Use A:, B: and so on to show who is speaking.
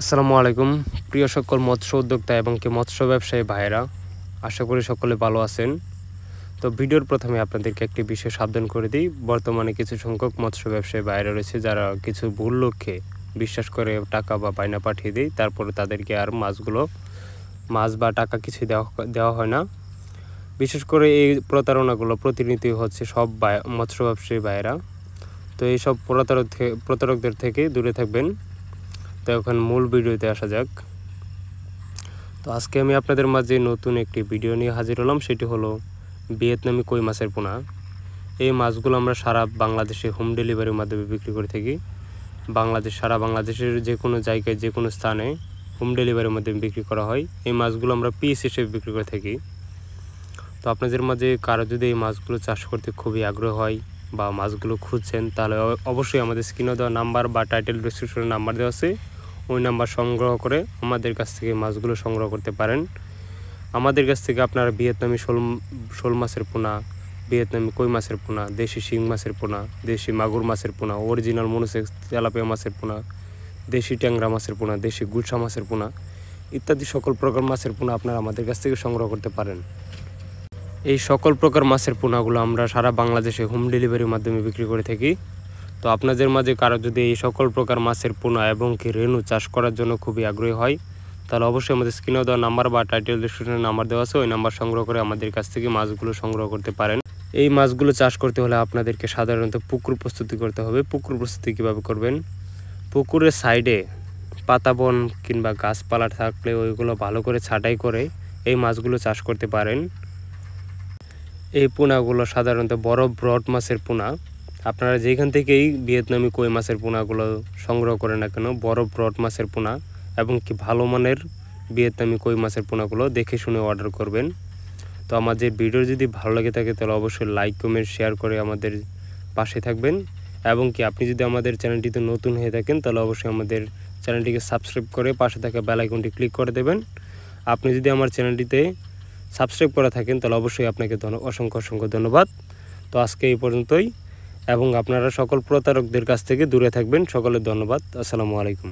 A: আসসালামু আলাইকুম প্রিয় সকল মৎস্য উদ্যোক্তা এবং কি মৎস্য ব্যবসায়ী ভাইরা, আশা করি সকলে ভালো আছেন। তো ভিডিওর প্রথমে আপনাদেরকে একটি বিষয় সাবধান করে দিই। বর্তমানে কিছু সংখ্যক মৎস্য ব্যবসায়ী ভাইরা রয়েছে যারা কিছু ভুল লক্ষ্যে বিশ্বাস করে টাকা বা বায়না পাঠিয়ে দেয়, তারপরে তাদেরকে আর মাছ বা টাকা কিছু দেওয়া হয় না। বিশেষ করে এই প্রতারণাগুলো প্রতিনিয়ত হচ্ছে সব মৎস্য ব্যবসায়ী ভাইরা। তো এইসব প্রতারকদের থেকে দূরে থাকবেন। তো এখন মূল ভিডিওতে আসা যাক। তো আজকে আমি আপনাদের মাঝে নতুন একটি ভিডিও নিয়ে হাজির হলাম, সেটি হলো ভিয়েতনামি কই মাছের পোনা। এই মাছগুলো আমরা সারা বাংলাদেশে হোম ডেলিভারির মাধ্যমে বিক্রি করে থাকি। সারা বাংলাদেশের যে কোনো জায়গায় যে কোনো স্থানে হোম ডেলিভারির মাধ্যমে বিক্রি করা হয়। এই মাছগুলো আমরা পিস হিসেবে বিক্রি করে থাকি। তো আপনাদের মাঝে কারো যদি এই মাছগুলো চাষ করতে খুবই আগ্রহ হয় বা মাছগুলো খুঁজছেন, তাহলে অবশ্যই আমাদের স্ক্রিনে দেওয়া নাম্বার বা টাইটেল ডেসক্রিপশনে নাম্বার দেওয়া আছে, ওই নাম্বার সংগ্রহ করে আমাদের কাছ থেকে মাছগুলো সংগ্রহ করতে পারেন। আমাদের কাছ থেকে আপনারা ভিয়েতনামি শোল মাছের পোনা, ভিয়েতনামি কই মাছের পোনা, দেশি শিং মাছের পোনা, দেশি মাগুর মাছের পোনা, অরিজিনাল মনোসেক্স তেলাপিয়া মাছের পোনা, দেশি ট্যাংরা মাছের পোনা, দেশি গুলশা মাছের পোনা ইত্যাদি সকল প্রকার মাছের পোনা আপনারা আমাদের কাছ থেকে সংগ্রহ করতে পারেন। এই সকল প্রকার মাছের পোনাগুলো আমরা সারা বাংলাদেশে হোম ডেলিভারির মাধ্যমে বিক্রি করে থাকি। তো আপনাদের মাঝে কারো যদি এই সকল প্রকার মাছের পোনা এবং কি রেনু চাষ করার জন্য খুবই আগ্রহী হয়, তাহলে অবশ্যই আমাদের স্ক্রিনে দেওয়া নাম্বার বা টাইটেল ডেসক্রিপশনে নাম্বার দেওয়া আছে, ওই নাম্বার সংগ্রহ করে আমাদের কাছ থেকে মাছগুলো সংগ্রহ করতে পারেন। এই মাছগুলো চাষ করতে হলে আপনাদেরকে সাধারণত পুকুর প্রস্তুতি করতে হবে। পুকুর প্রস্তুতি কীভাবে করবেন? পুকুরের সাইডে পাতা বন কিংবা গাছপালা থাকলে ওইগুলো ভালো করে ছাঁটাই করে এই মাছগুলো চাষ করতে পারেন। এই পোনাগুলো সাধারণত বড় ব্রড মাছের পোনা। আপনারা যেখান থেকেই ভিয়েতনামি কই মাছের পোনাগুলো সংগ্রহ করেন না কেন, বড় ব্রড মাছের পোনা এবং কি ভালো মানের ভিয়েতনামি কই মাছের পোনাগুলো দেখে শুনে অর্ডার করবেন। তো আমাদের ভিডিও যদি ভালো লাগে থাকে তাহলে অবশ্যই লাইক কমেন্ট শেয়ার করে আমাদের পাশে থাকবেন। এবং কি আপনি যদি আমাদের চ্যানেলটিতে নতুন হয়ে থাকেন তাহলে অবশ্যই আমাদের চ্যানেলটিকে সাবস্ক্রাইব করে পাশে থাকা বেল আইকনটি ক্লিক করে দেবেন। আপনি যদি আমার চ্যানেলটিতে সাবস্ক্রাইব করা থাকেন তাহলে অবশ্যই আপনাকে অসংখ্য ধন্যবাদ। তো আজকে এই পর্যন্তই, এবং আপনারা সকল প্রতারকদের কাছ থেকে দূরে থাকবেন। সকলের ধন্যবাদ। আসসালামু আলাইকুম।